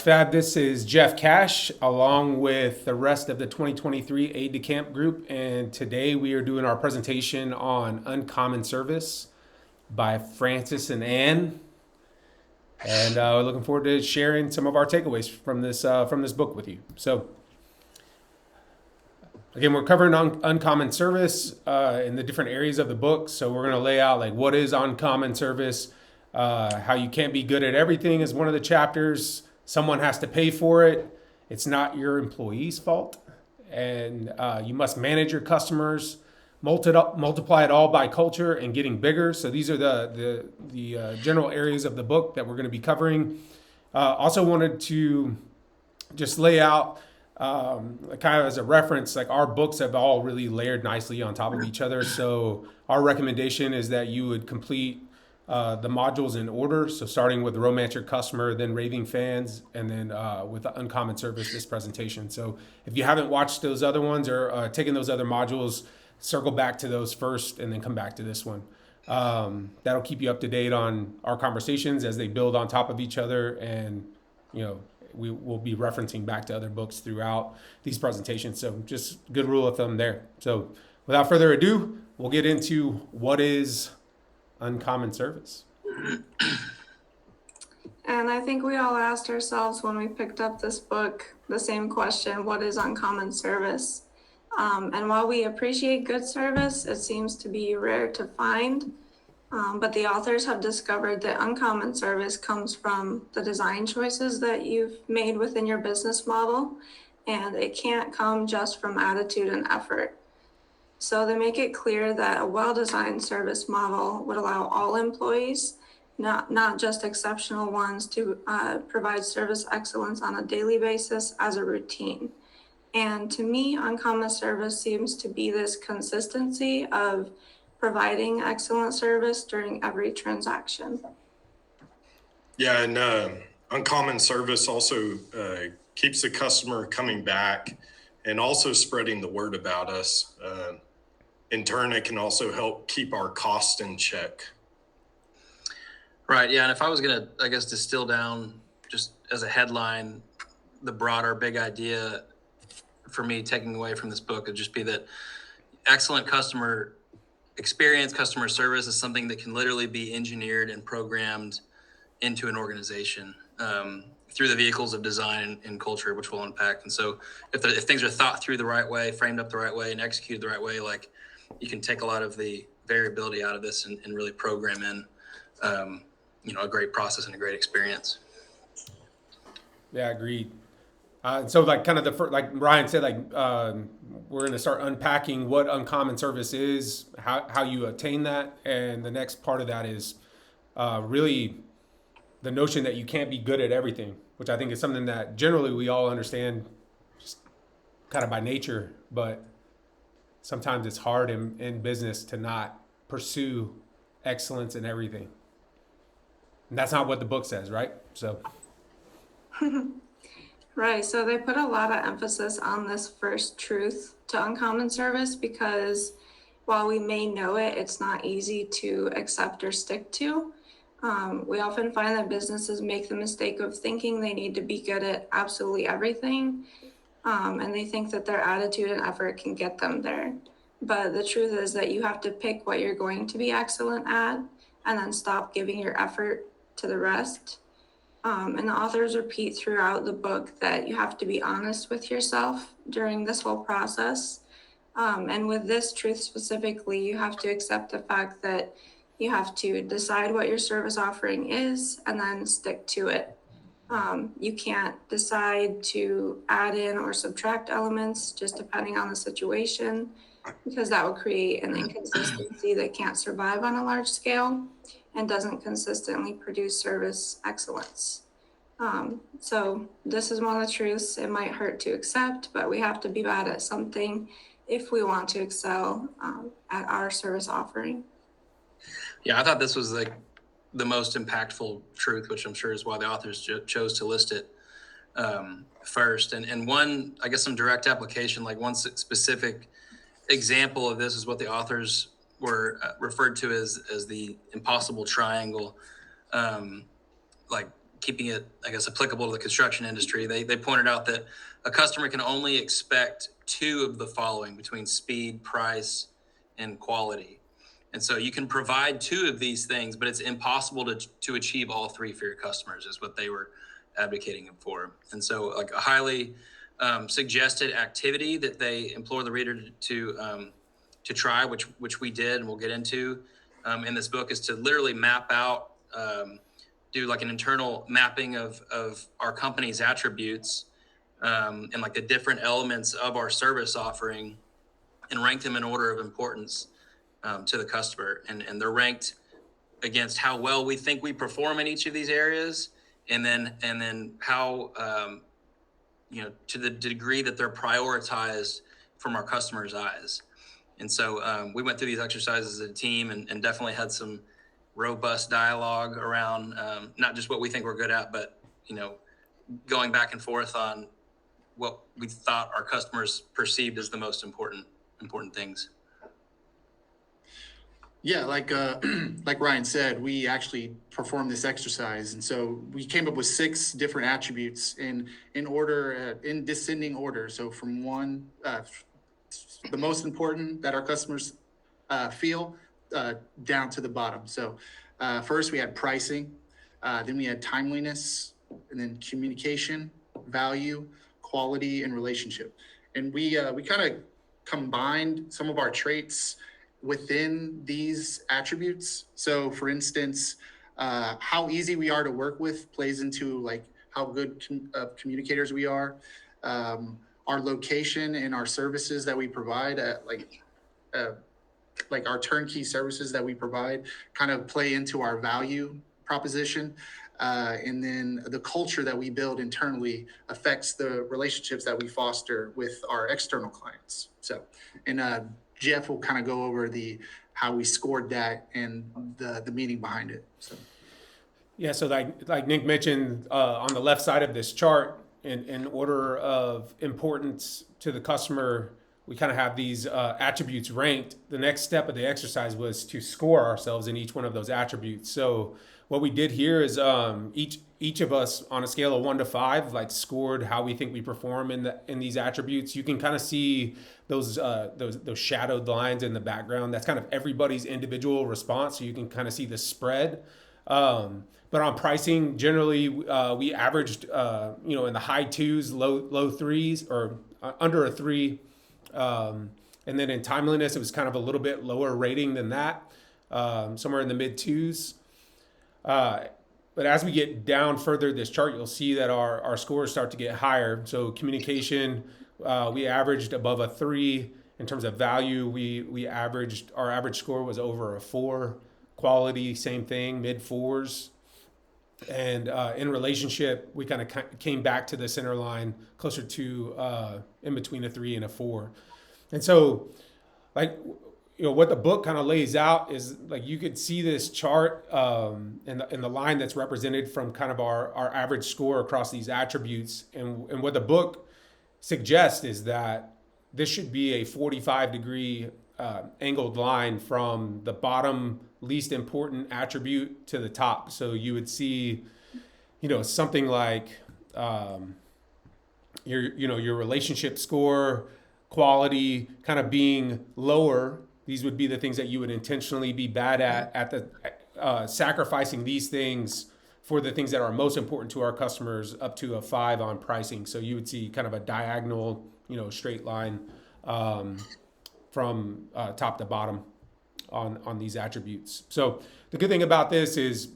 Fab, this is Jeff Cash along with the rest of the 2023 Aide to Camp group, and today we are doing our presentation on Uncommon Service by Francis and Anne, and we're looking forward to sharing some of our takeaways from this book with you. So, again, we're covering uncommon service in the different areas of the book. So we're going to lay out like what is uncommon service, how you can't be good at everything is one of the chapters. Someone has to pay for it. It's not your employee's fault. And you must manage your customers, multiply it all by culture and getting bigger. So these are the general areas of the book that we're going to be covering. Also wanted to just lay out kind of as a reference, like our books have all really layered nicely on top of each other. So our recommendation is that you would complete the modules in order. So starting with Romance Your Customer, then Raving Fans, and then with the Uncommon Service, this presentation. So if you haven't watched those other ones or taken those other modules, circle back to those first and then come back to this one. That'll keep you up to date on our conversations as they build on top of each other, and we will be referencing back to other books throughout these presentations. So just good rule of thumb there. So without further ado, we'll get into what is uncommon service. And I think we all asked ourselves when we picked up this book the same question: what is uncommon service? And while we appreciate good service, it seems to be rare to find. But the authors have discovered that uncommon service comes from the design choices that you've made within your business model, and it can't come just from attitude and effort. So they make it clear that a well-designed service model would allow all employees, not just exceptional ones, to provide service excellence on a daily basis as a routine. And to me, uncommon service seems to be this consistency of providing excellent service during every transaction. Yeah, and uncommon service also keeps the customer coming back and also spreading the word about us. In turn, it can also help keep our costs in check. Right, yeah, and if I was going to, I guess, distill down just as a headline, the broader big idea for me taking away from this book would just be that excellent customer experience, customer service is something that can literally be engineered and programmed into an organization through the vehicles of design and culture, which we'll unpack. And so if things are thought through the right way, framed up the right way, and executed the right way, like you can take a lot of the variability out of this and really program in, a great process and a great experience. Yeah, agreed. So like kind of like Ryan said, we're going to start unpacking what uncommon service is, how you attain that. And the next part of that is really the notion that you can't be good at everything, which I think is something that generally we all understand just kind of by nature, but sometimes it's hard in business to not pursue excellence in everything. And that's not what the book says, right? So. Right, so they put a lot of emphasis on this first truth to uncommon service because while we may know it, it's not easy to accept or stick to. We often find that businesses make the mistake of thinking they need to be good at absolutely everything, and they think that their attitude and effort can get them there. But the truth is that you have to pick what you're going to be excellent at and then stop giving your effort to the rest. And the authors repeat throughout the book that you have to be honest with yourself during this whole process. And with this truth specifically, you have to accept the fact that you have to decide what your service offering is and then stick to it. You can't decide to add in or subtract elements just depending on the situation, because that would create an inconsistency that can't survive on a large scale and doesn't consistently produce service excellence. So this is one of the truths. It might hurt to accept, but we have to be bad at something if we want to excel at our service offering. Yeah, I thought this was like the most impactful truth, which I'm sure is why the authors chose to list it first. And one, I guess, some direct application, like one specific example of this is what the authors were referred to as the impossible triangle. Like keeping it, I guess, applicable to the construction industry, they pointed out that a customer can only expect two of the following between speed, price, and quality. And so you can provide two of these things, but it's impossible to achieve all three for your customers, is what they were advocating for. And so, like, a highly suggested activity that they implore the reader to try, which we did, and we'll get into in this book, is to literally map out, do like an internal mapping of our company's attributes and like the different elements of our service offering, and rank them in order of importance to the customer. And they're ranked against how well we think we perform in each of these areas, and then how to the degree that they're prioritized from our customers' eyes. And so we went through these exercises as a team, and definitely had some robust dialogue around not just what we think we're good at, but going back and forth on what we thought our customers perceived as the most important things. Yeah, like Ryan said, we actually performed this exercise, and so we came up with 6 different attributes in order, in descending order. So from one, the most important that our customers feel, down to the bottom. So first we had pricing, then we had timeliness, and then communication, value, quality, and relationship. And we kind of combined some of our traits within these attributes. So for instance, how easy we are to work with plays into like how good communicators we are. Our location and our services that we provide, like our turnkey services that we provide, kind of play into our value proposition. And then the culture that we build internally affects the relationships that we foster with our external clients. So, and Jeff will kind of go over how we scored that and the meaning behind it. So, Yeah, so like Nick mentioned, on the left side of this chart, in order of importance to the customer, we kind of have these attributes ranked. The next step of the exercise was to score ourselves in each one of those attributes. So what we did here is each of us, on a scale of 1 to 5, like, scored how we think we perform in these attributes. You can kind of see those shadowed lines in the background. That's kind of everybody's individual response. So you can kind of see the spread. But on pricing, generally, we averaged, in the high 2s, low 3s, or under a 3. And then in timeliness, it was kind of a little bit lower rating than that, somewhere in the mid 2s. But as we get down further this chart, you'll see that our scores start to get higher. So communication, we averaged above a 3. In terms of value, our average score was over a 4. Quality, same thing, mid 4s. And in relationship, we kind of came back to the center line, closer to in between a 3 and a 4. And so, like, what the book kind of lays out is, like, you could see this chart in the line that's represented from kind of our average score across these attributes. And what the book suggests is that this should be a 45-degree angled line from the bottom least important attribute to the top. So you would see, something like your relationship score, quality kind of being lower. These would be the things that you would intentionally be bad at the sacrificing these things for the things that are most important to our customers, up to a 5 on pricing. So you would see kind of a diagonal, straight line from top to bottom on these attributes. So the good thing about this is,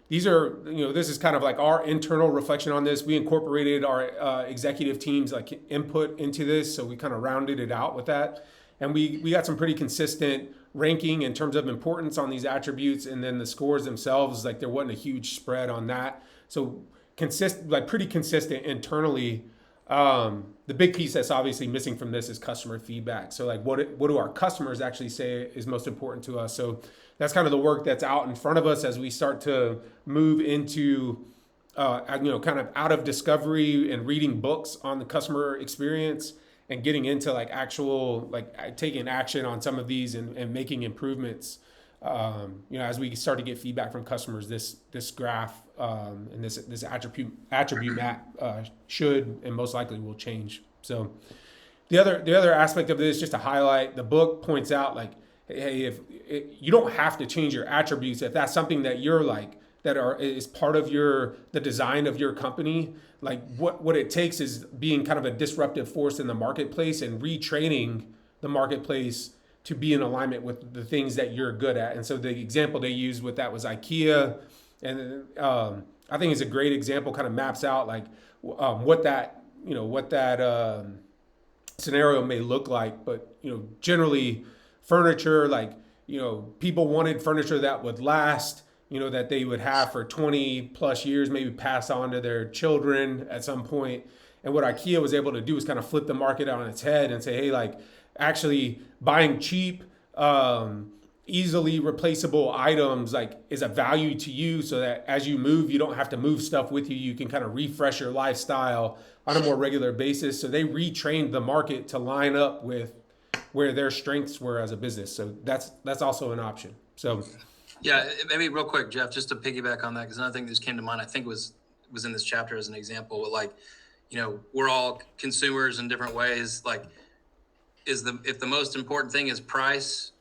these are, this is kind of like our internal reflection on this. We incorporated our executive team's like input into this, so we kind of rounded it out with that. And we got some pretty consistent ranking in terms of importance on these attributes, and then the scores themselves, like, there wasn't a huge spread on that. So pretty consistent internally. The big piece that's obviously missing from this is customer feedback. So, like, what do our customers actually say is most important to us? So that's kind of the work that's out in front of us as we start to move into, kind of out of discovery and reading books on the customer experience, and getting into like actual, like, taking action on some of these and making improvements. As we start to get feedback from customers, this graph and this attribute map should and most likely will change. So the other aspect of this, just to highlight, the book points out like, hey, if you don't have to change your attributes if that's something that you're like is part of the design of your company. Like what it takes is being kind of a disruptive force in the marketplace and retraining the marketplace to be in alignment with the things that you're good at. And so the example they used with that was IKEA, and I think it's a great example. Kind of maps out like what that scenario may look like. But generally, furniture, like people wanted furniture that would last. That they would have for 20 plus years, maybe pass on to their children at some point. And what IKEA was able to do is kind of flip the market on its head and say, hey, like actually buying cheap, easily replaceable items like is a value to you, so that as you move, you don't have to move stuff with you. You can kind of refresh your lifestyle on a more regular basis. So they retrained the market to line up with where their strengths were as a business. So that's also an option. So Yeah, maybe real quick, Jeff, just to piggyback on that, because another thing that just came to mind, I think was in this chapter as an example, but like, we're all consumers in different ways. Like, if the most important thing is price,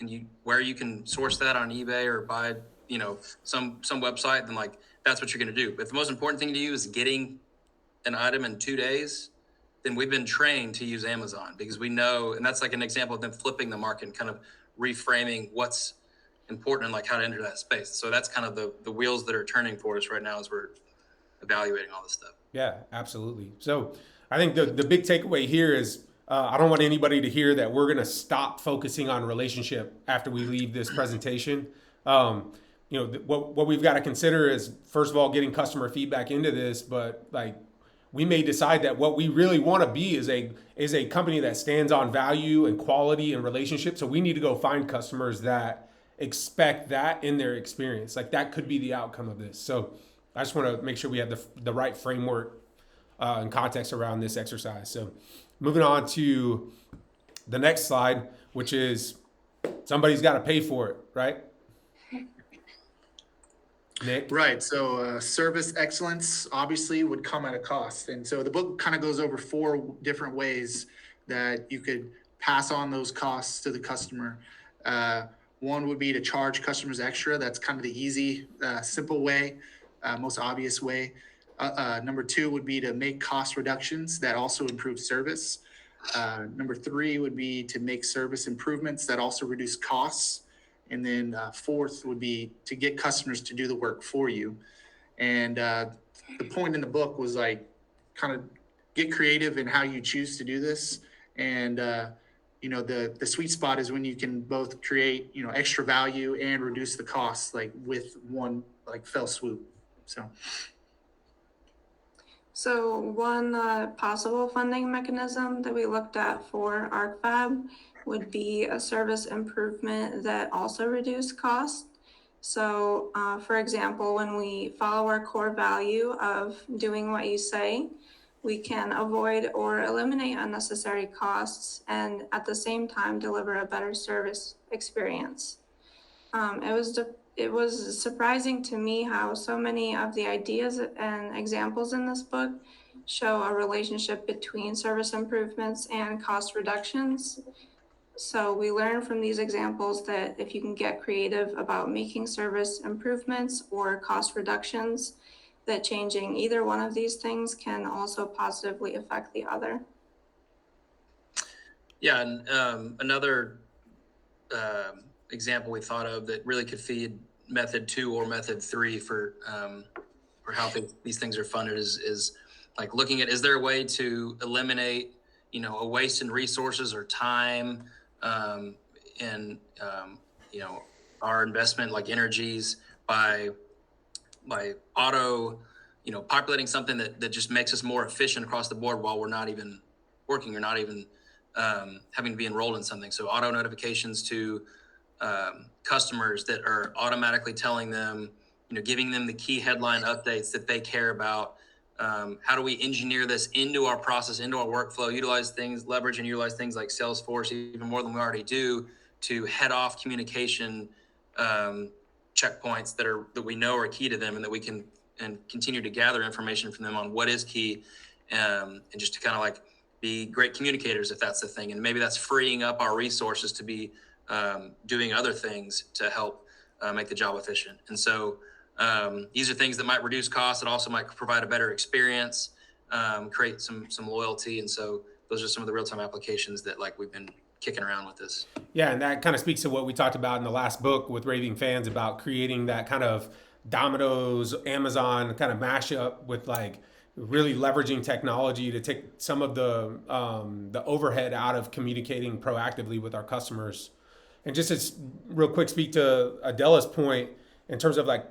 and where you can source that on eBay or buy, some website, then like that's what you're going to do. But if the most important thing to you is getting an item in 2 days, then we've been trained to use Amazon, because we know, and that's like an example of them flipping the market and kind of reframing what's important and like how to enter that space. So that's kind of the wheels that are turning for us right now as we're evaluating all this stuff. Yeah, absolutely. So I think the big takeaway here is I don't want anybody to hear that we're going to stop focusing on relationship after we leave this presentation. What we've got to consider is, first of all, getting customer feedback into this, but like we may decide that what we really want to be is a company that stands on value and quality and relationship. So we need to go find customers that expect that in their experience. Like that could be the outcome of this. So I just want to make sure we have the right framework and context around this exercise. So moving on to the next slide, which is somebody's got to pay for it, right? Nick? Right. So service excellence obviously would come at a cost. And so the book kind of goes over 4 different ways that you could pass on those costs to the customer. One would be to charge customers extra. That's kind of the easy, simple way, most obvious way. Number 2 would be to make cost reductions that also improve service. Number 3 would be to make service improvements that also reduce costs. And then 4th would be to get customers to do the work for you. And the point in the book was like kind of get creative in how you choose to do this. And the sweet spot is when you can both create extra value and reduce the costs like with one like fell swoop. So one possible funding mechanism that we looked at for ArcFab would be a service improvement that also reduced cost. So for example, when we follow our core value of doing what you say, we can avoid or eliminate unnecessary costs and at the same time deliver a better service experience. It was surprising to me how so many of the ideas and examples in this book show a relationship between service improvements and cost reductions. So we learn from these examples that if you can get creative about making service improvements or cost reductions, that changing either one of these things can also positively affect the other. Yeah, and another example we thought of that really could feed method 2 or method 3 for how these things are funded is like looking at, is there a way to eliminate a waste in resources or time in our investment like energies by auto populating something that just makes us more efficient across the board while we're not even working or not even having to be enrolled in something. So auto notifications to customers that are automatically telling them, giving them the key headline updates that they care about. How do we engineer this into our process, into our workflow, leverage and utilize things like Salesforce even more than we already do to head off communication checkpoints that we know are key to them, and that we can and continue to gather information from them on what is key, and just to kind of like be great communicators if that's the thing. And maybe that's freeing up our resources to be doing other things to help make the job efficient. And so these are things that might reduce costs. It also might provide a better experience, create some loyalty. And so those are some of the real-time applications that like we've been kicking around with this. Yeah, and that kind of speaks to what we talked about in the last book with Raving Fans about creating that kind of Domino's, Amazon kind of mashup with like really leveraging technology to take some of the overhead out of communicating proactively with our customers. And just to real quick speak to Adela's point in terms of like,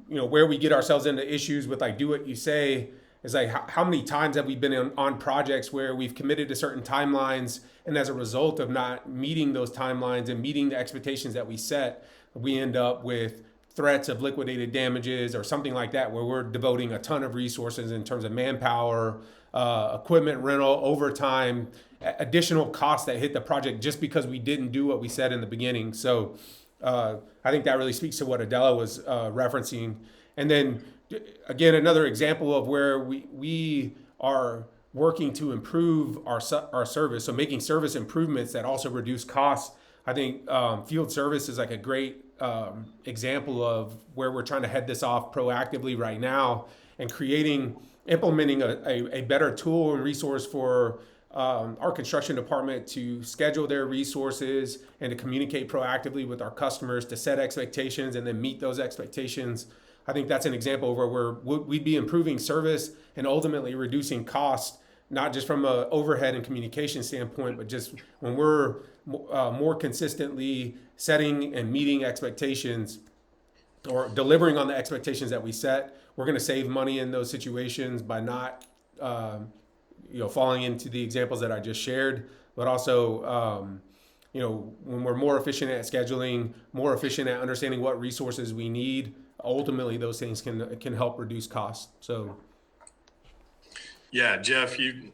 where we get ourselves into issues with like do what you say is like how many times have we been on projects where we've committed to certain timelines, and as a result of not meeting those timelines and meeting the expectations that we set, we end up with threats of liquidated damages or something like that, where we're devoting a ton of resources in terms of manpower, equipment rental, overtime, additional costs that hit the project just because we didn't do what we said in the beginning. So I think that really speaks to what Adela was referencing. And then again, another example of where we are working to improve our service. So making service improvements that also reduce costs. I think field service is like a great example of where we're trying to head this off proactively right now, and implementing a better tool and resource for our construction department to schedule their resources and to communicate proactively with our customers, to set expectations and then meet those expectations. I think that's an example where we'd be improving service and ultimately reducing cost, not just from an overhead and communication standpoint, but just when we're more consistently setting and meeting expectations or delivering on the expectations that we set, we're going to save money in those situations by not falling into the examples that I just shared, but also when we're more efficient at scheduling, more efficient at understanding what resources we need, ultimately those things can help reduce costs. So yeah, Jeff, you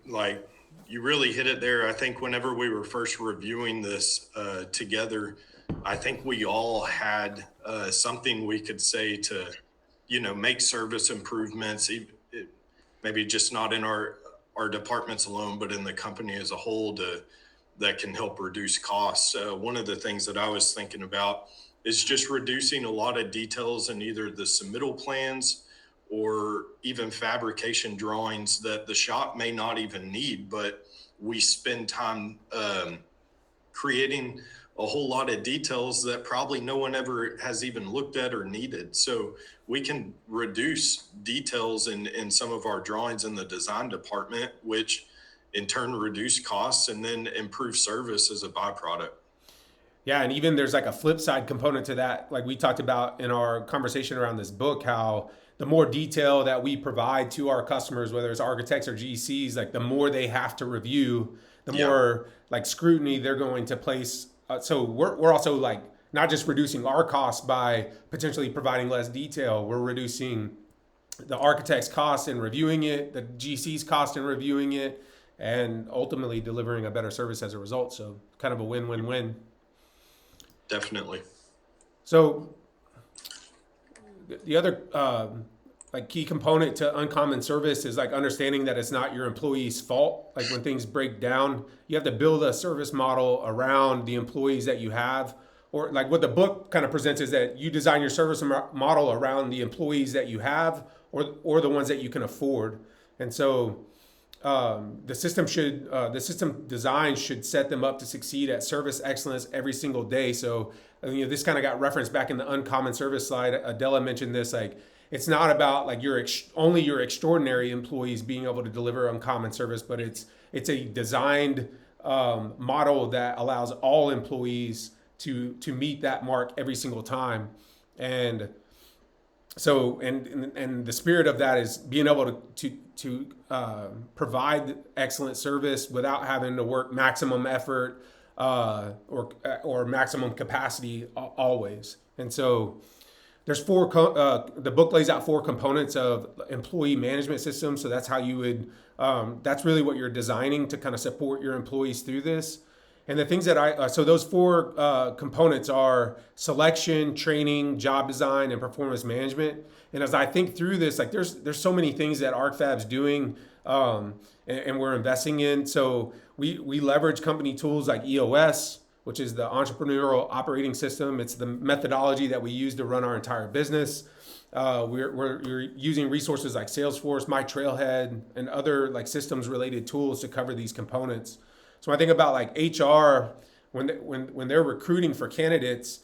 really hit it there. I think whenever we were first reviewing this together, I think we all had something we could say to make service improvements, maybe just not in our departments alone, but in the company as a whole, that can help reduce costs. One of the things that I was thinking about is just reducing a lot of details in either the submittal plans or even fabrication drawings that the shop may not even need, but we spend time creating a whole lot of details that probably no one ever has even looked at or needed. So we can reduce details in some of our drawings in the design department, which in turn reduce costs and then improve service as a byproduct. yeah, and even there's like a flip side component to that. Like we talked about in our conversation around this book, how the more detail that we provide to our customers, whether it's architects or GCs, like the more they have to review, the more like scrutiny they're going to place. So we're also like not just reducing our costs by potentially providing less detail, we're reducing the architect's cost in reviewing it, the GC's cost in reviewing it, and ultimately delivering a better service as a result. So kind of a win-win-win. Definitely. So the other like key component to uncommon service is like understanding that it's not your employee's fault. Like when things break down, you have to build a service model around the employees that you have. Or like what the book kind of presents is that you design your service model around the employees that you have or the ones that you can afford. And so the system design should set them up to succeed at service excellence every single day. So this kind of got referenced back in the uncommon service slide. Adela mentioned this, like it's not about like only your extraordinary employees being able to deliver uncommon service, but it's a designed model that allows all employees to meet that mark every single time. And so and the spirit of that is being able to provide excellent service without having to work maximum effort or maximum capacity always. And so there's the book lays out 4 components of employee management system. So that's how you would that's really what you're designing to kind of support your employees through this. And the things that so those four components are selection, training, job design, and performance management. And as I think through this, like there's so many things that ArcFab's doing, and we're investing in. So we leverage company tools like EOS, which is the entrepreneurial operating system. It's the methodology that we use to run our entire business. We're using resources like Salesforce, My Trailhead, and other like systems related tools to cover these components. So when I think about like HR, when they're recruiting for candidates,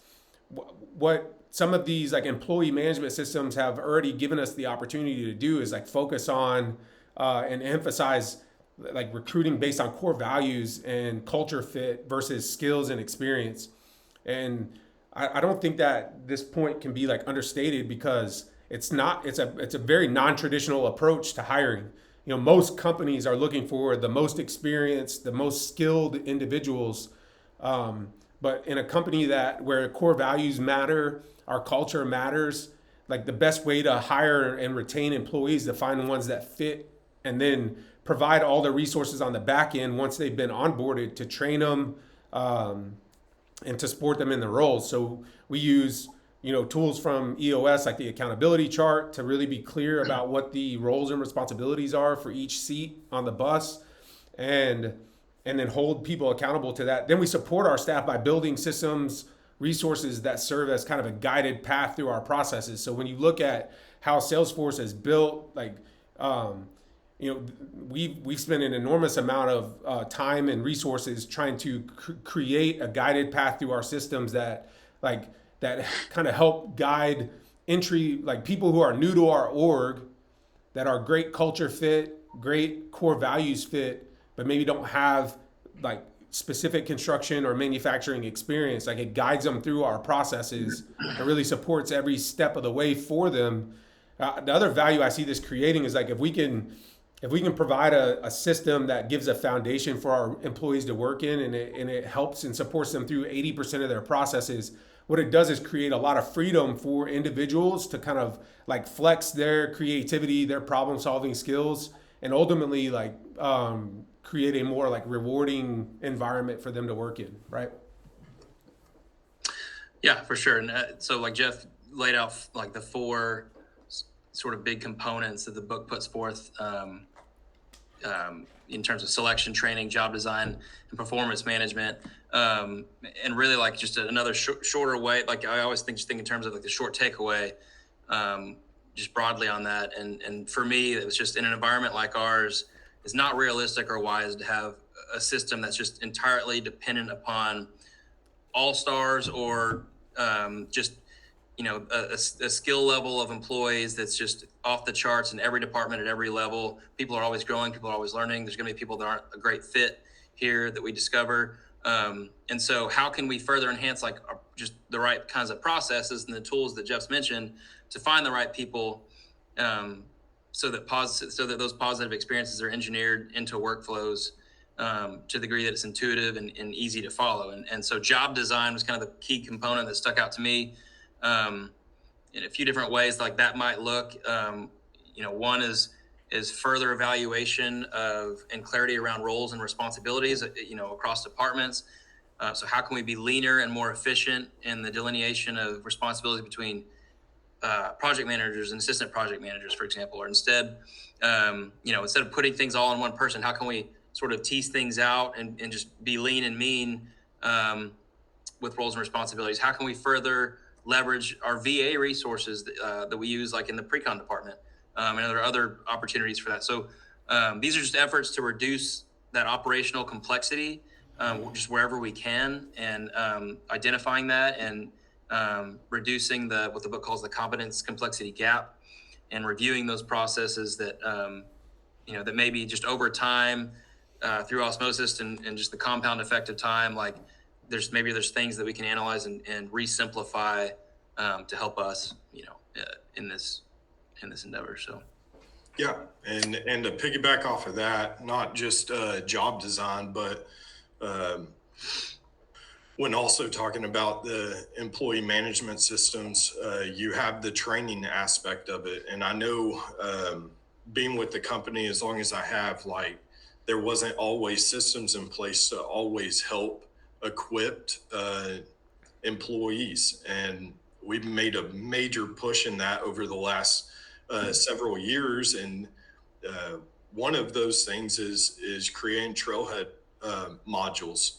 what some of these like employee management systems have already given us the opportunity to do is like focus on and emphasize like recruiting based on core values and culture fit versus skills and experience. And I don't think that this point can be like understated because it's a very non-traditional approach to hiring. You know, most companies are looking for the most experienced, the most skilled individuals. But in a company where core values matter, our culture matters, like the best way to hire and retain employees to find ones that fit and then provide all the resources on the back end once they've been onboarded to train them, and to support them in the roles. So we use tools from EOS like the accountability chart to really be clear about what the roles and responsibilities are for each seat on the bus, and then hold people accountable to that. Then we support our staff by building systems, resources that serve as kind of a guided path through our processes. So when you look at how Salesforce is built, like we've spent an enormous amount of time and resources trying to create a guided path through our systems that kind of help guide entry, like people who are new to our org, that are great culture fit, great core values fit, but maybe don't have like specific construction or manufacturing experience. Like it guides them through our processes and really supports every step of the way for them. The other value I see this creating is like if we can provide a system that gives a foundation for our employees to work in, and it helps and supports them through 80% of their processes, what it does is create a lot of freedom for individuals to kind of like flex their creativity, their problem solving skills, and ultimately like create a more like rewarding environment for them to work in, right? Yeah, for sure. And so like Jeff laid out like the four sort of big components that the book puts forth, in terms of selection, training, job design, and performance management. And really like just another shorter way. Like I always think in terms of like the short takeaway, just broadly on that. And for me, it was just in an environment like ours, it's not realistic or wise to have a system that's just entirely dependent upon all-stars or just a skill level of employees that's just off the charts in every department at every level. People are always growing. People are always learning. There's going to be people that aren't a great fit here that we discover. And so how can we further enhance like just the right kinds of processes and the tools that Jeff's mentioned to find the right people, so that those positive experiences are engineered into workflows to the degree that it's intuitive and easy to follow. And so job design was kind of the key component that stuck out to me. In a few different ways, like that might look, one is further evaluation of and clarity around roles and responsibilities, across departments. So how can we be leaner and more efficient in the delineation of responsibilities between project managers and assistant project managers, for example, or instead of putting things all in one person, how can we sort of tease things out and just be lean and mean with roles and responsibilities? How can we further leverage our VA resources that we use like in the pre-con department, and there are other opportunities for that. So these are just efforts to reduce that operational complexity just wherever we can, and identifying that and reducing what the book calls the competence complexity gap, and reviewing those processes that that maybe just over time through osmosis and just the compound effect of time, like there's things that we can analyze and re-simplify to help us, in this endeavor. So. Yeah. And to piggyback off of that, not just job design, but when also talking about the employee management systems, you have the training aspect of it. And I know being with the company as long as I have, like, there wasn't always systems in place to always help equipped employees. And we've made a major push in that over the last several years. And one of those things is creating trailhead modules,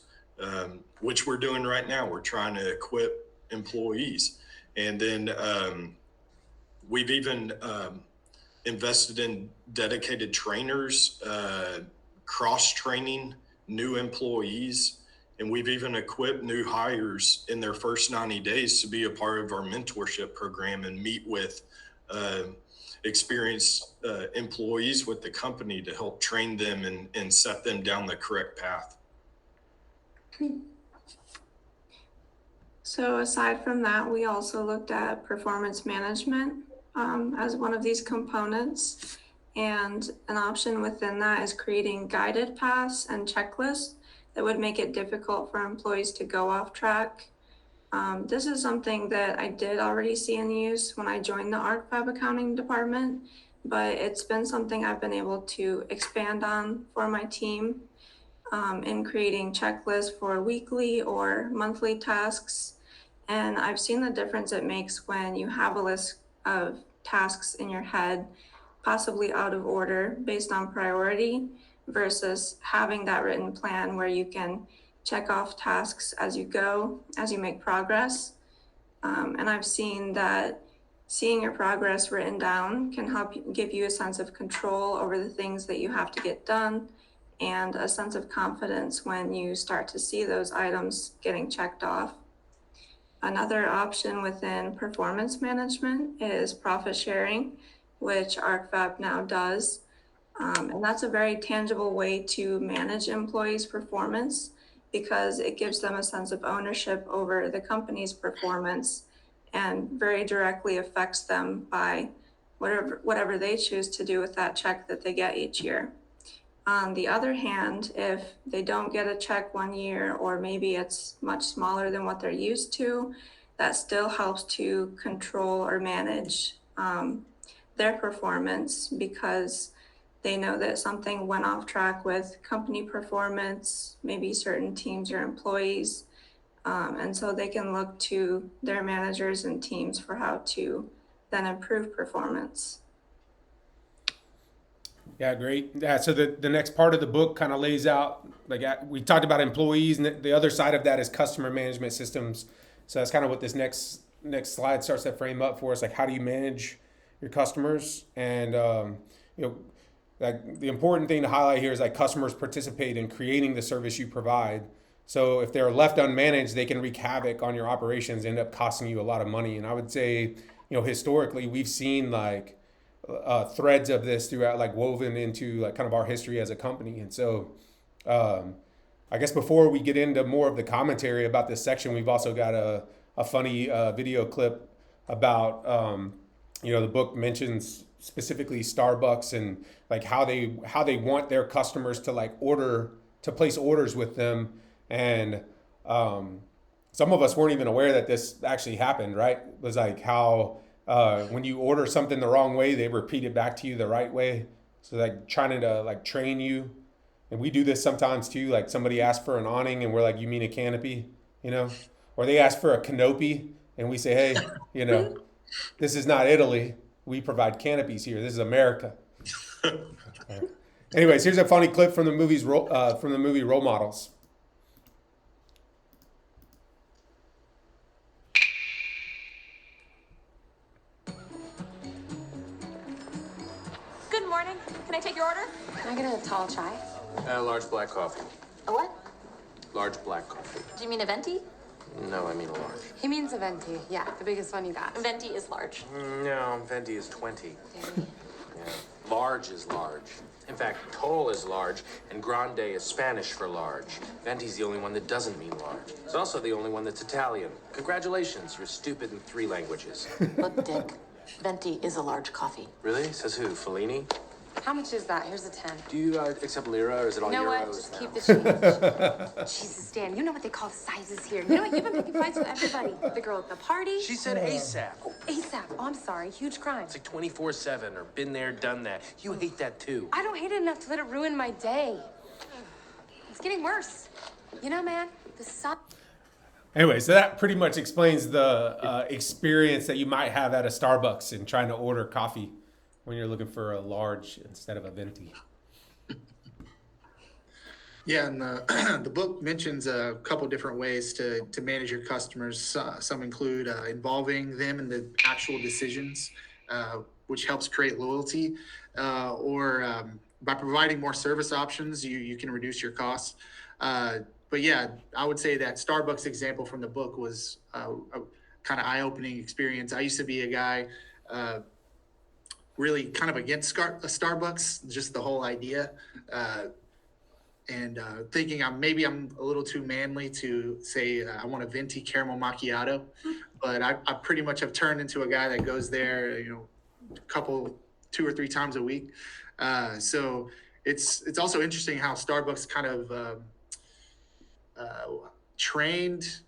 which we're doing right now. We're trying to equip employees. And then we've even invested in dedicated trainers, cross-training new employees, and we've even equipped new hires in their first 90 days to be a part of our mentorship program and meet with experienced employees with the company to help train them and set them down the correct path. So aside from that, we also looked at performance management as one of these components. And an option within that is creating guided paths and checklists that would make it difficult for employees to go off track. This is something that I did already see in use when I joined the Art Fab accounting department, but it's been something I've been able to expand on for my team in creating checklists for weekly or monthly tasks. And I've seen the difference it makes when you have a list of tasks in your head, possibly out of order based on priority, versus having that written plan where you can check off tasks as you go, as you make progress. And I've seen that seeing your progress written down can help give you a sense of control over the things that you have to get done, and a sense of confidence when you start to see those items getting checked off. Another option within performance management is profit sharing, which ArcFab now does. And that's a very tangible way to manage employees' performance because it gives them a sense of ownership over the company's performance and very directly affects them by whatever they choose to do with that check that they get each year. On the other hand, if they don't get a check one year, or maybe it's much smaller than what they're used to, that still helps to control or manage their performance because they know that something went off track with company performance, maybe certain teams or employees. And so they can look to their managers and teams for how to then improve performance. Yeah, great. Yeah, so the next part of the book kind of lays out, like we talked about employees, and the other side of that is customer management systems. So that's kind of what this next slide starts to frame up for us. Like, how do you manage your customers? And like the important thing to highlight here is like customers participate in creating the service you provide. So if they're left unmanaged, they can wreak havoc on your operations, end up costing you a lot of money. And I would say, historically, we've seen like threads of this throughout, like woven into like kind of our history as a company. And so I guess before we get into more of the commentary about this section, we've also got a funny video clip about the book mentions specifically Starbucks and like how they want their customers to like place orders with them. And some of us weren't even aware that this actually happened, right? It was like how when you order something the wrong way, they repeat it back to you the right way. So like trying to like train you. And we do this sometimes too. Like somebody asks for an awning and we're like, you mean a canopy, or they ask for a canopy and we say, hey, this is not Italy. We provide canopies here. This is America. Anyways, here's a funny clip from the movie Role Models. Good morning. Can I take your order? Can I get a tall chai? A large black coffee. A what? Large black coffee. Do you mean a venti? No, I mean a large. He means a venti. Yeah, the biggest one you got. Venti is large. No, venti is 20. Danny. Yeah. Large is large. In fact, tall is large, and grande is Spanish for large. Venti's the only one that doesn't mean large. It's also the only one that's Italian. Congratulations, you're stupid in 3 languages. Look, Dick, venti is a large coffee. Really? Says who? Fellini? How much is that? Here's a 10. Do you accept lira, or is it all You know euros what? Just now? keep the change. Jesus, Dan, you know what they call sizes here. You know what? You've been picking fights with everybody. The girl at the party. She said ASAP. Oh, ASAP. Oh, I'm sorry. Huge crime. It's like 24/7, or been there, done that. You hate that too. I don't hate it enough to let it ruin my day. It's getting worse. You know, man, the sun. Anyway, so that pretty much explains the experience that you might have at a Starbucks in trying to order coffee when you're looking for a large instead of a venti. Yeah, and the book mentions a couple different ways to manage your customers. Some include involving them in the actual decisions, which helps create loyalty, or by providing more service options, you can reduce your costs. But yeah, I would say that Starbucks example from the book was a kind of eye-opening experience. I used to be a guy really kind of against Starbucks, just the whole idea. And thinking maybe I'm a little too manly to say I want a venti caramel macchiato, but I pretty much have turned into a guy that goes there, two or three times a week. So it's also interesting how Starbucks kind of trained,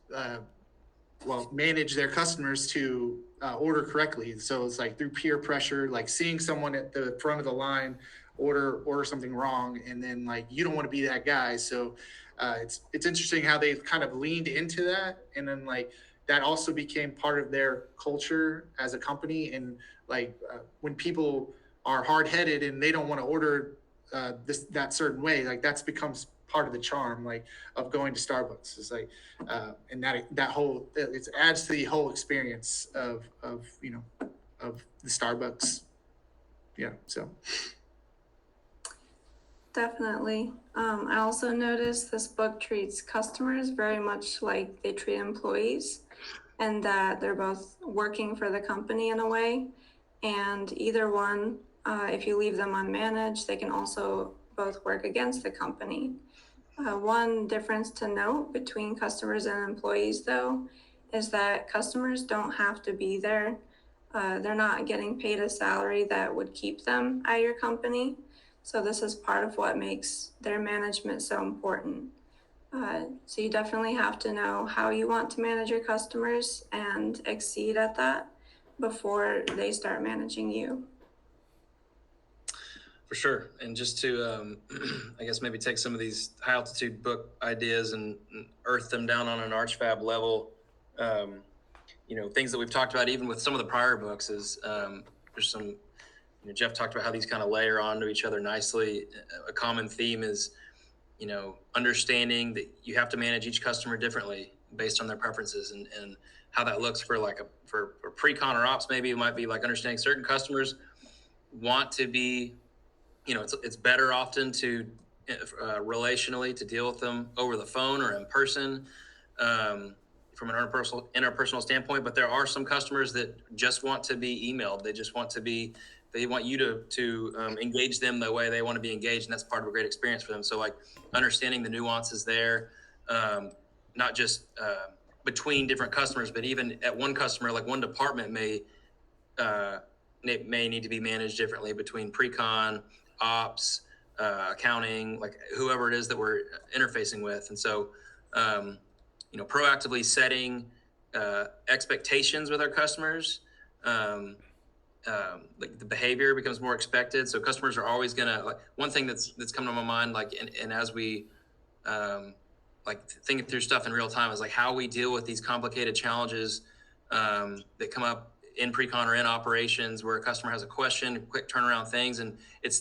manage their customers to order correctly. So it's like through peer pressure, like seeing someone at the front of the line order something wrong, and then like you don't want to be that guy. So it's interesting how they've kind of leaned into that, and then like that also became part of their culture as a company. And like when people are hard-headed and they don't want to order that certain way, like that's becomes part of the charm, like of going to Starbucks. It's like and that whole it adds to the whole experience of the Starbucks. Yeah, so. Definitely. I also noticed this book treats customers very much like they treat employees, and that they're both working for the company in a way. And either one, if you leave them unmanaged, they can also both work against the company. One difference to note between customers and employees, though, is that customers don't have to be there. They're not getting paid a salary that would keep them at your company. So this is part of what makes their management so important. So you definitely have to know how you want to manage your customers and exceed at that before they start managing you. For sure. And just to, I guess, maybe take some of these high altitude book ideas and earth them down on an Archfab level. Things that we've talked about, even with some of the prior books, is there's some, Jeff talked about how these kind of layer onto each other nicely. A common theme is, understanding that you have to manage each customer differently based on their preferences, and how that looks for for pre-con or ops. Maybe it might be like understanding certain customers want to be, it's better often to relationally to deal with them over the phone or in person, from an interpersonal standpoint. But there are some customers that just want to be emailed. They want you to engage them the way they want to be engaged, and that's part of a great experience for them. So like understanding the nuances there, not just between different customers, but even at one customer, like one department may need to be managed differently between pre-con, ops, accounting, like whoever it is that we're interfacing with. And so, proactively setting expectations with our customers, like the behavior becomes more expected. So customers are always gonna, like, one thing that's come to my mind, like, and as we like thinking through stuff in real time, is like how we deal with these complicated challenges that come up in pre-con or in operations, where a customer has a question, quick turnaround things, and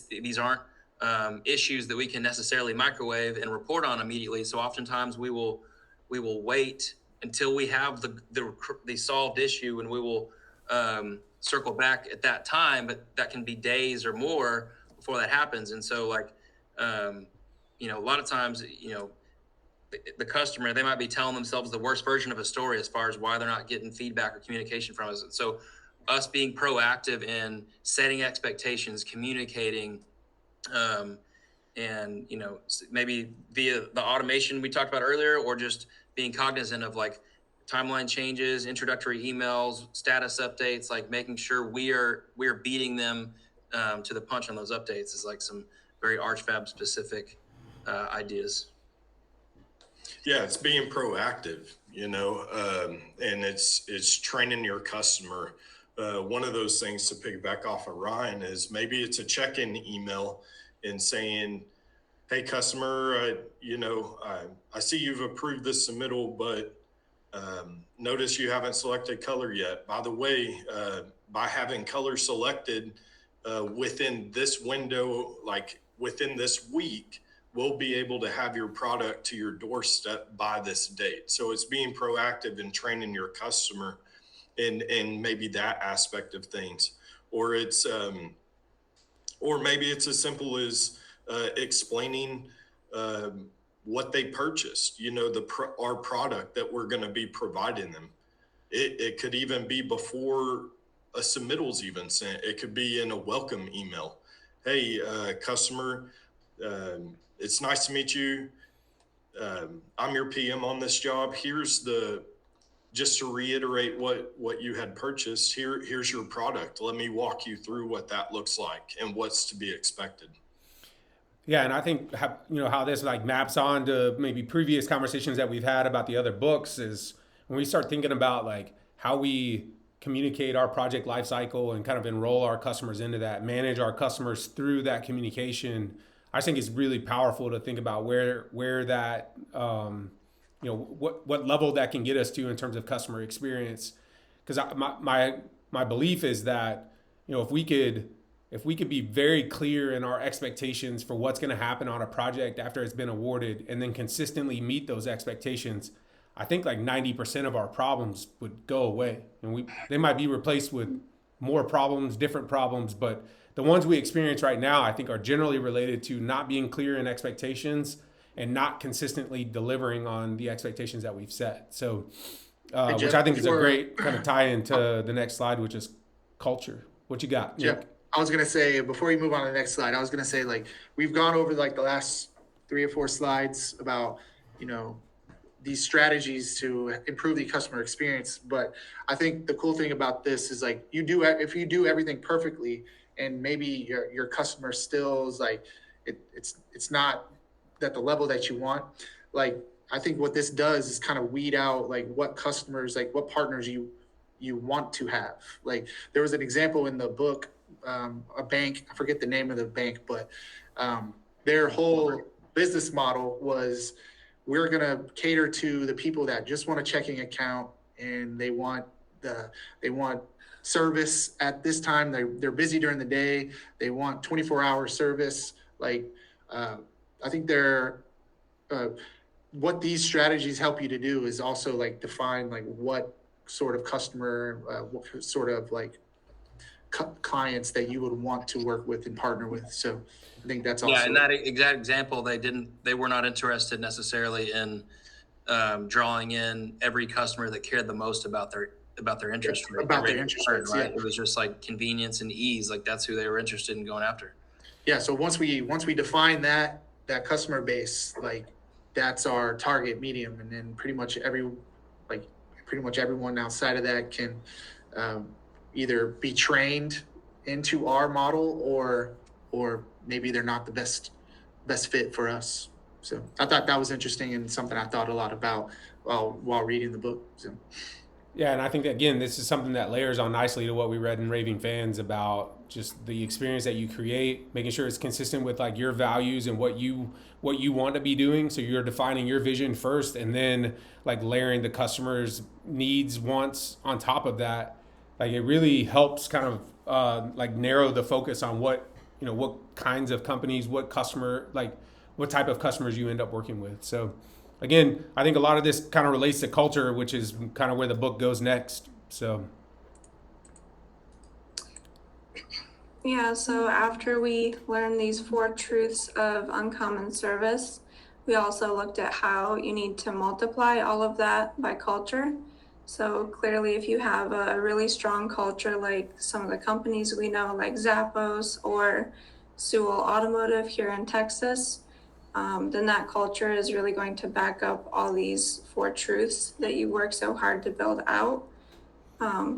these aren't issues that we can necessarily microwave and report on immediately. So oftentimes we will wait until we have the solved issue, and we will circle back at that time, but that can be days or more before that happens. And so like, a lot of times, the customer, they might be telling themselves the worst version of a story as far as why they're not getting feedback or communication from us. And so us being proactive in setting expectations, communicating, and, maybe via the automation we talked about earlier, or just being cognizant of like timeline changes, introductory emails, status updates, like making sure we are beating them to the punch on those updates, is like some very Archfab specific ideas. Yeah, it's being proactive, and it's training your customer. One of those things, to piggyback off of Ryan, is maybe it's a check-in email and saying, hey, customer, I see you've approved this submittal, but notice you haven't selected color yet. By the way, by having color selected within this window, like within this week, we'll be able to have your product to your doorstep by this date. So it's being proactive and training your customer in maybe that aspect of things. Or it's or maybe it's as simple as explaining what they purchased, our product that we're going to be providing them. It could even be before a submittal's even sent. It could be in a welcome email. Hey, customer, it's nice to meet you. I'm your PM on this job. Just to reiterate what you had purchased, here's your product. Let me walk you through what that looks like and what's to be expected. Yeah, and I think how this like maps on to maybe previous conversations that we've had about the other books is when we start thinking about like how we communicate our project lifecycle and kind of enroll our customers into that, manage our customers through that communication. I think it's really powerful to think about where that what level that can get us to in terms of customer experience. Because my belief is that if we could be very clear in our expectations for what's going to happen on a project after it's been awarded and then consistently meet those expectations, I think like 90% of our problems would go away, and they might be replaced with more problems, different problems, but the ones we experience right now, I think, are generally related to not being clear in expectations and not consistently delivering on the expectations that we've set. So, which I think is a great kind of tie into the next slide, which is culture. What you got, Nick? Jeff, I was gonna say, before you move on to the next slide, I was gonna say, like, we've gone over like the last 3 or 4 slides about these strategies to improve the customer experience. But I think the cool thing about this is like if you do everything perfectly, and maybe your customer still is like it's not at the level that you want. Like, I think what this does is kind of weed out like what customers, like what partners you want to have. Like, there was an example in the book, a bank, I forget the name of the bank, but their whole business model was, we're going to cater to the people that just want a checking account and they want service at this time. They're busy during the day. They want 24-hour service. Like, I think what these strategies help you to do is also like define like what sort of customer, what sort of like clients that you would want to work with and partner with. So I think that's also. Yeah, in that exact example, they were not interested necessarily in drawing in every customer that cared the most about their interest rate. About their interest rates, right? yeah. It was just like convenience and ease. Like, that's who they were interested in going after. Yeah. So once we define that customer base, like, that's our target medium, and then pretty much everyone outside of that can either be trained into our model or maybe they're not the best fit for us. So I thought that was interesting and something I thought a lot about while reading the book. So. Yeah, and I think that, again, this is something that layers on nicely to what we read in Raving Fans about just the experience that you create, making sure it's consistent with like your values and what you want to be doing. So you're defining your vision first, and then like layering the customer's needs, wants on top of that. Like, it really helps kind of like narrow the focus on what kinds of companies, what type of customers you end up working with. So again, I think a lot of this kind of relates to culture, which is kind of where the book goes next. So. Yeah, so after we learned these 4 truths of uncommon service, we also looked at how you need to multiply all of that by culture. So clearly, if you have a really strong culture, like some of the companies we know, like Zappos or Sewell Automotive here in Texas, then that culture is really going to back up all these 4 truths that you work so hard to build out.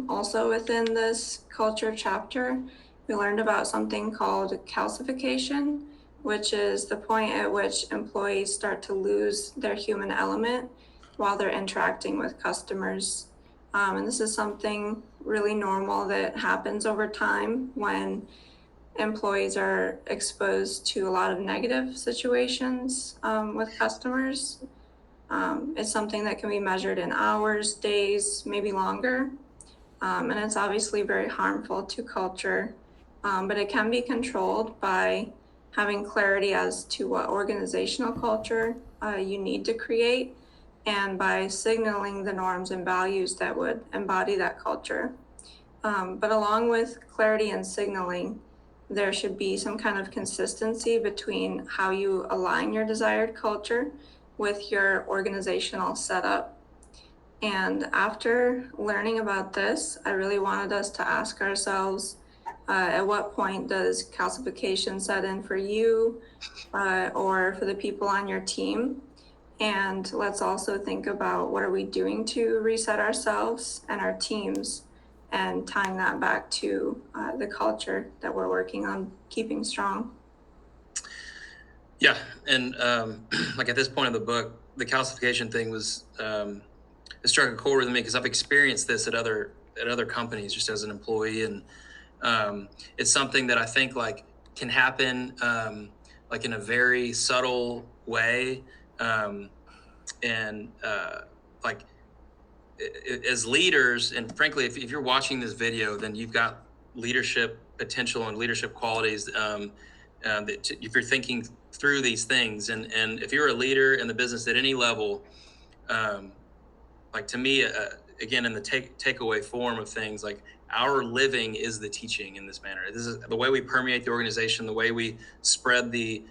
Also within this culture chapter, we learned about something called calcification, which is the point at which employees start to lose their human element while they're interacting with customers. And this is something really normal that happens over time when employees are exposed to a lot of negative situations with customers. It's something that can be measured in hours, days, maybe longer. And it's obviously very harmful to culture, but it can be controlled by having clarity as to what organizational culture you need to create, and by signaling the norms and values that would embody that culture. But along with clarity and signaling, there should be some kind of consistency between how you align your desired culture with your organizational setup. And after learning about this, I really wanted us to ask ourselves, at what point does calcification set in for you or for the people on your team? And let's also think about, what are we doing to reset ourselves and our teams, and tying that back to the culture that we're working on keeping strong. Yeah, and like at this point in the book, the calcification thing was it struck a chord with me because I've experienced this at other companies just as an employee, and it's something that I think like can happen like in a very subtle way, and like as leaders, and frankly, if you're watching this video, then you've got leadership potential and leadership qualities. That if you're thinking through these things, and if you're a leader in the business at any level, like to me, again, in the takeaway form of things, like our living is the teaching in this manner. This is the way we permeate the organization, the way we spread the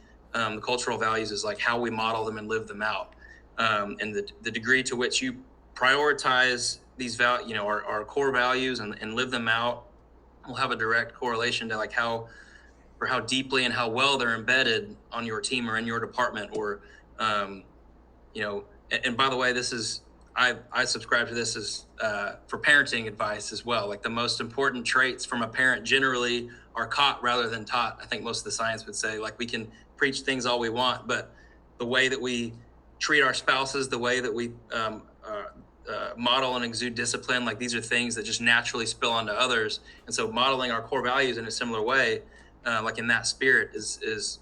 cultural values is like how we model them and live them out. And the degree to which you prioritize these our core values and live them out will have a direct correlation to like how deeply and how well they're embedded on your team or in your department, or and by the way, this is I subscribe to this as for parenting advice as well. Like the most important traits from a parent generally are caught rather than taught. I think most of the science would say, like, we can preach things all we want, but the way that we treat our spouses, the way that we model and exude discipline, like these are things that just naturally spill onto others. And so modeling our core values in a similar way, like in that spirit, is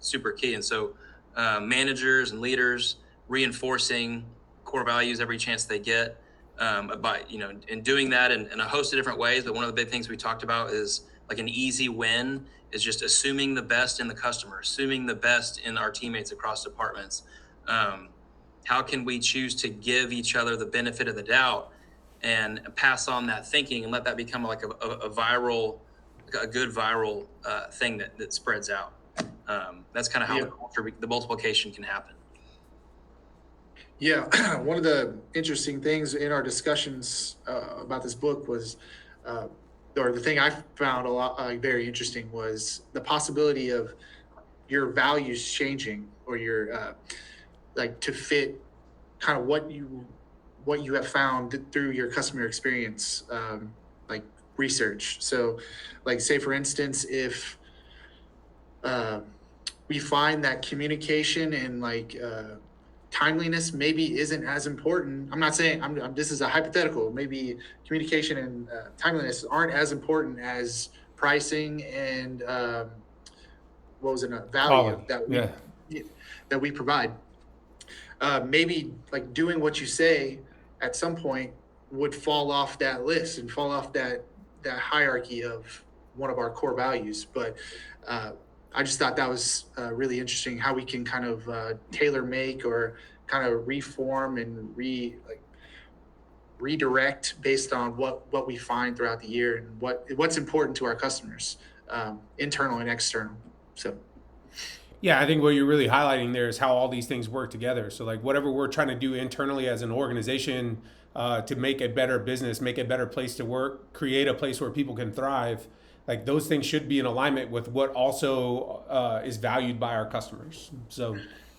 super key. And so managers and leaders reinforcing core values every chance they get, and doing that in a host of different ways. But one of the big things we talked about is like an easy win is just assuming the best in the customer, assuming the best in our teammates across departments. How can we choose to give each other the benefit of the doubt and pass on that thinking and let that become like a good viral thing that spreads out? That's kind of how the multiplication can happen. Yeah, one of the interesting things in our discussions about this book was, or the thing I found a lot very interesting, was the possibility of your values changing, or your like to fit kind of what you have found through your customer experience, like research. So, like say for instance, if we find that communication and like timeliness maybe isn't as important. I'm not saying this is a hypothetical. Maybe communication and timeliness aren't as important as pricing and what was it? Value that we provide. Maybe like doing what you say at some point would fall off that list and fall off that hierarchy of one of our core values. But I just thought that was really interesting, how we can kind of tailor make or kind of reform and redirect based on what we find throughout the year and what's important to our customers, internal and external. So. Yeah, I think what you're really highlighting there is how all these things work together. So like whatever we're trying to do internally as an organization to make a better business, make a better place to work, create a place where people can thrive, like those things should be in alignment with what also is valued by our customers. So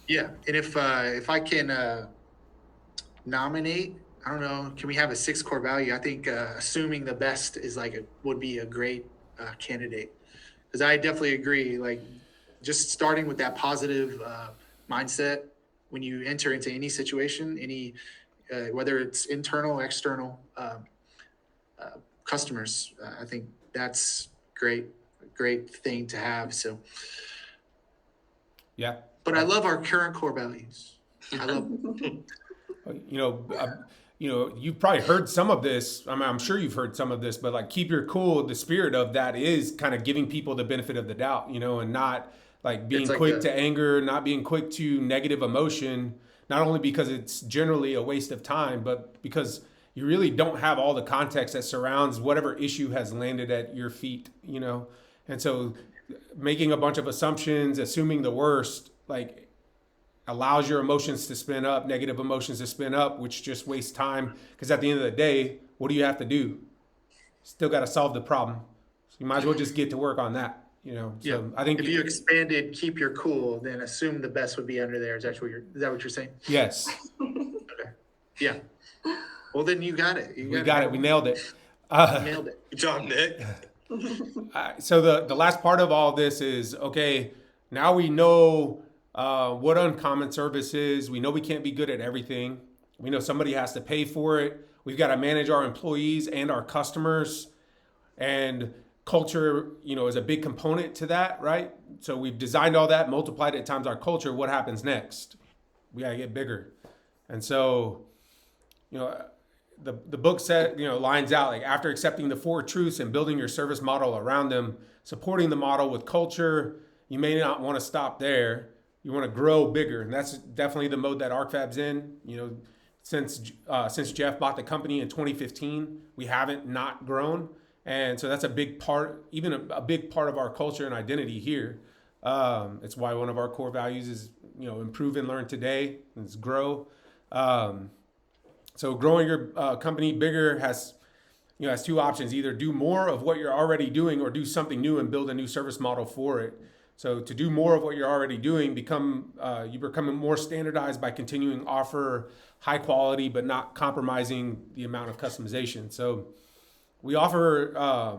yeah, and if I can nominate, I don't know, can we have a 6 core value? I think assuming the best is would be a great candidate, because I definitely agree. Like just starting with that positive mindset when you enter into any situation, whether it's internal, external customers, I think that's great. great thing to have. So, Yeah. but I love our current core values. I love You know, you've probably heard some of this. I mean, I'm sure you've heard some of this, but like keep your cool. The spirit of that is kind of giving people the benefit of the doubt, and not like being It's like quick a- to anger, not being quick to negative emotion. Not only because it's generally a waste of time, but because you really don't have all the context that surrounds whatever issue has landed at your feet, And so making a bunch of assumptions, assuming the worst, like allows your emotions to spin up, negative emotions to spin up, which just wastes time. Because at the end of the day, what do you have to do? Still got to solve the problem. So you might as well just get to work on that. yeah. So I think If you expanded keep your cool, then assume the best would be under there. Is that what you're saying? yes, Yeah. Well, then you got it. we got it. We nailed it. Nailed it. Good job, Nick. So the last part of all this is, okay, now we know what uncommon service is. We know we can't be good at everything. We know somebody has to pay for it. We've got to manage our employees and our customers. And culture, is a big component to that, right? So we've designed all that, multiplied it times our culture. What happens next? We got to get bigger. And so, the book said, lines out like after accepting the 4 truths and building your service model around them, supporting the model with culture, you may not want to stop there. You want to grow bigger, and that's definitely the mode that ArcFab's in. Since Jeff bought the company in 2015, we haven't not grown, and so that's a big part, even a big part of our culture and identity here. It's why one of our core values is improve and learn today. It's grow. So growing your company bigger has 2 options: either do more of what you're already doing, or do something new and build a new service model for it. So to do more of what you're already doing, you become more standardized by continuing to offer high quality, but not compromising the amount of customization. So we also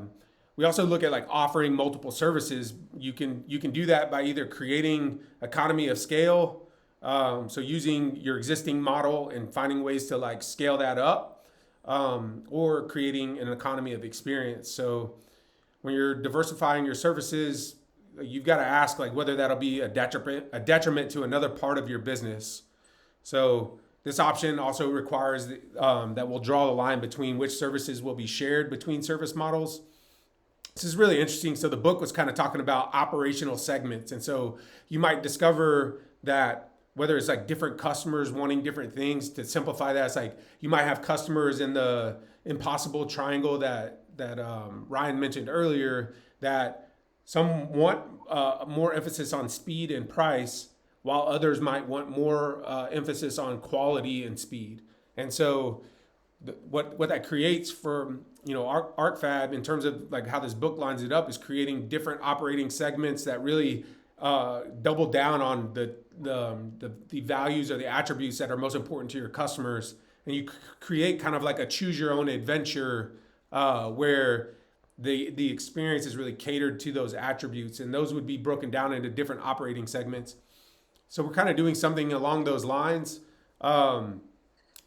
look at like offering multiple services. You can do that by either creating economy of scale, so using your existing model and finding ways to like scale that up, or creating an economy of experience. So when you're diversifying your services, you've got to ask like whether that'll be a detriment to another part of your business. So this option also requires that we'll draw the line between which services will be shared between service models. This is really interesting. So the book was kind of talking about operational segments. And so you might discover that whether it's like different customers wanting different things, to simplify that, it's like you might have customers in the impossible triangle that Ryan mentioned earlier, that some want more emphasis on speed and price, while others might want more emphasis on quality and speed. And so what that creates for ArcFab in terms of like how this book lines it up is creating different operating segments that really double down on the values or the attributes that are most important to your customers, and you create kind of like a choose your own adventure where the experience is really catered to those attributes, and those would be broken down into different operating segments. So we're kind of doing something along those lines.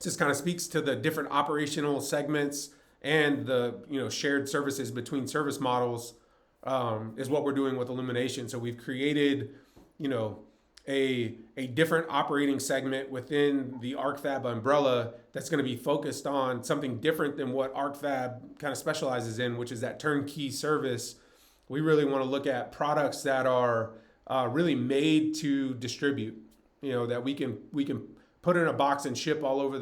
Just kind of speaks to the different operational segments and the shared services between service models, is what we're doing with Illumination. So we've created a different operating segment within the ArcFab umbrella that's going to be focused on something different than what ArcFab kind of specializes in, which is that turnkey service. We really want to look at products that are really made to distribute, that we can put in a box and ship all over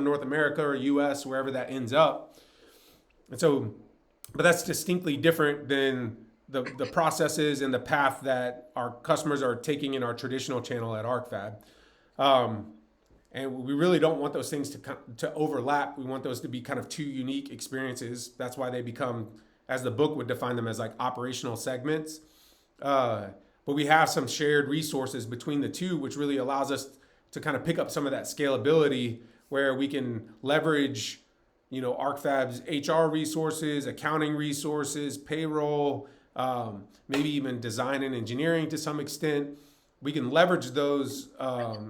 North America or US, wherever that ends up. And so, but that's distinctly different than the processes and the path that our customers are taking in our traditional channel at ArcFab. And we really don't want those things to overlap. We want those to be kind of 2 unique experiences. That's why they become, as the book would define them, as like operational segments. But we have some shared resources between the 2, which really allows us to kind of pick up some of that scalability, where we can leverage, ArcFab's HR resources, accounting resources, payroll, maybe even design and engineering to some extent. We can leverage those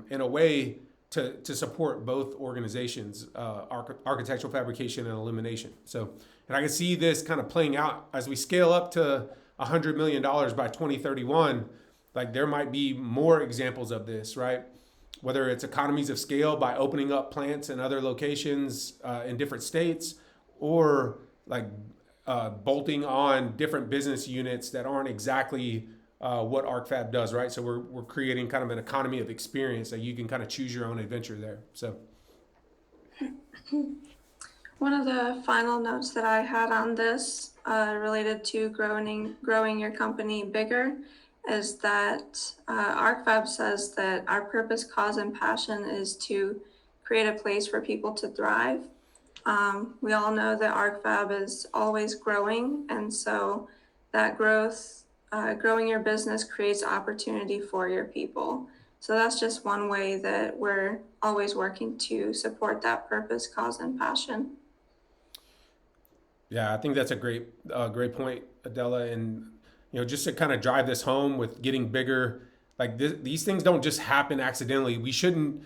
in a way to support both organizations, architectural fabrication and illumination. So And I can see this kind of playing out as we scale up to $100 million by 2031. Like there might be more examples of this, right? Whether it's economies of scale by opening up plants in other locations in different states, or like bolting on different business units that aren't exactly what ArcFab does, right? So we're creating kind of an economy of experience that you can kind of choose your own adventure there. So One of the final notes that I had on this related to growing your company bigger is that ArcFab says that our purpose, cause, and passion is to create a place for people to thrive. We all know that ArcFab is always growing, and so that growth, growing your business creates opportunity for your people. So that's just one way that we're always working to support that purpose, cause, and passion. yeah, I think that's a great point, Adela. And just to kind of drive this home with getting bigger, like these things don't just happen accidentally. We shouldn't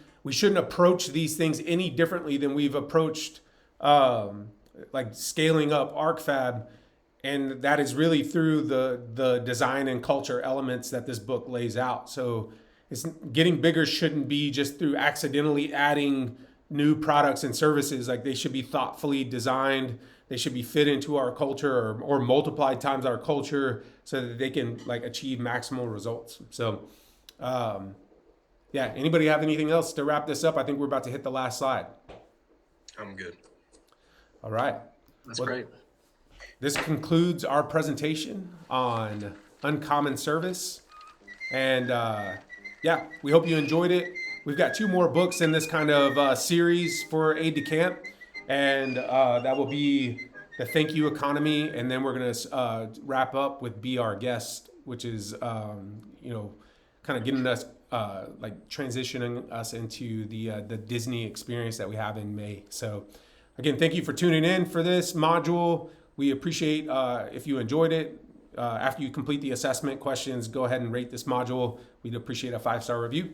approach these things any differently than we've approached like scaling up ArcFab, and that is really through the design and culture elements that this book lays out. So it's getting bigger shouldn't be just through accidentally adding new products and services. Like they should be thoughtfully designed. They should be fit into our culture or multiplied times our culture so that they can like achieve maximal results. So yeah, anybody have anything else to wrap this up? I think we're about to hit the last slide. I'm good. All right. That's great. This concludes our presentation on uncommon service. And yeah, we hope you enjoyed it. We've got 2 more books in this kind of series for Aide de Camp. And that will be the Thank You Economy. And then we're going to wrap up with Be Our Guest, which is, kind of getting us, like transitioning us into the Disney experience that we have in May. So again, thank you for tuning in for this module. We appreciate if you enjoyed it. After you complete the assessment questions, go ahead and rate this module. We'd appreciate a 5-star review.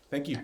Thank you.